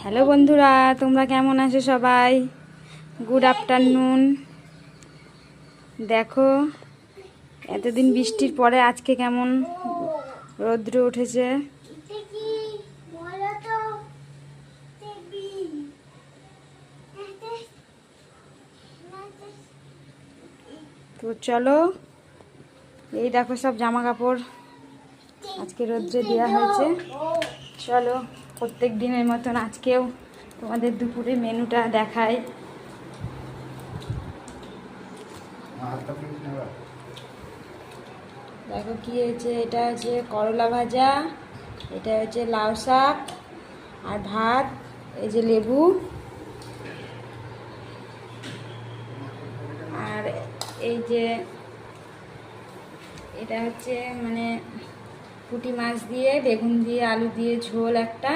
Hello বন্ধুরা, তোমরা কেমন আছো সবাই? Good afternoon. দেখো এতদিন বৃষ্টির পরে আজকে কেমন রৌদ্র উঠেছে। তো চলো, এই দেখো সব জামা কাপড় আজকে রৌদ্রে দেওয়া হয়েছে। চলো প্রত্যেক দিনের মতন আজকেও তোমাদের দুপুরে মেনুটা দেখাই। দেখো কি হয়েছে, এটা হচ্ছে করলা ভাজা, এটা হচ্ছে লাউ শাক আর ভাত, এই যে লেবু, আর এই যে এটা হচ্ছে মানে পুঁটি মাছ দিয়ে বেগুন দিয়ে আলু দিয়ে ঝোল একটা।